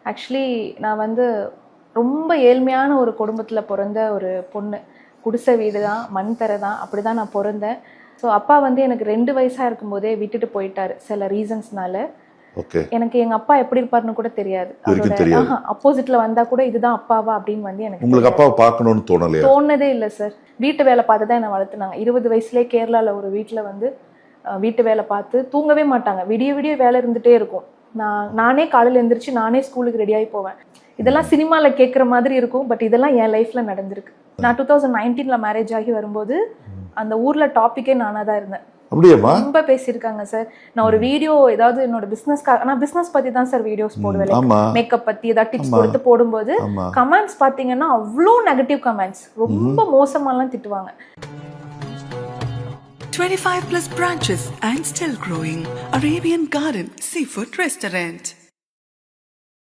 Actually நான் வந்து ரொம்ப ஏழ்மையான ஒரு குடும்பத்தில் பிறந்த ஒரு பொண்ணு. குடிசை வீடு தான், மண் தரை தான், அப்படி தான் நான் பிறந்தேன். ஸோ அப்பா வந்து எனக்கு 2 வயசாக இருக்கும்போதே விட்டுட்டு போயிட்டாரு சில ரீசன்ஸ்னால. எனக்கு எங்கள் அப்பா எப்படி இருப்பாருன்னு கூட தெரியாது. அப்போசிட்ல வந்தால் கூட இதுதான் அப்பாவா அப்படின்னு வந்து எனக்கு உங்களுக்கு அப்பாவை பார்க்கணும்னு தோணதே இல்லை சார். வீட்டு வேலை பார்த்து தான் என்னை வளர்த்துனாங்க. 20 வயசுலேயே கேரளாவில் ஒரு வீட்டில் வந்து வீட்டு வேலை பார்த்து தூங்கவே மாட்டாங்க. விடிய விடிய வேலை இருந்துகிட்டே இருக்கும். நானே காலையில் எழுந்திரிச்சு நானே ஸ்கூலுக்கு ரெடியாகி போவேன். இதெல்லாம் சினிமாவில் கேட்குற மாதிரி இருக்கும், பட் இதெல்லாம் என் லைஃப்பில் நடந்திருக்கு. நான் 2019 மேரேஜ் ஆகி வரும்போது அந்த ஊரில் டாப்பிக்கே நானாக தான் இருந்தேன். ரொம்ப பேசியிருக்காங்க சார். நான் ஒரு வீடியோ ஏதாவது என்னோட பிசினஸ்க்காக, நான் பிசினஸ் பத்தி தான் சார் வீடியோஸ் போடுவேன், மேக்கப் பத்தி ஏதாவது டிப்ஸ் கொடுத்து போடும்போது கமெண்ட்ஸ் பாத்தீங்கன்னா அவ்வளோ நெகட்டிவ் கமெண்ட்ஸ், ரொம்ப மோசமாலாம் திட்டுவாங்க. 25+ branches and still growing. Arabian Garden Seafood Restaurant.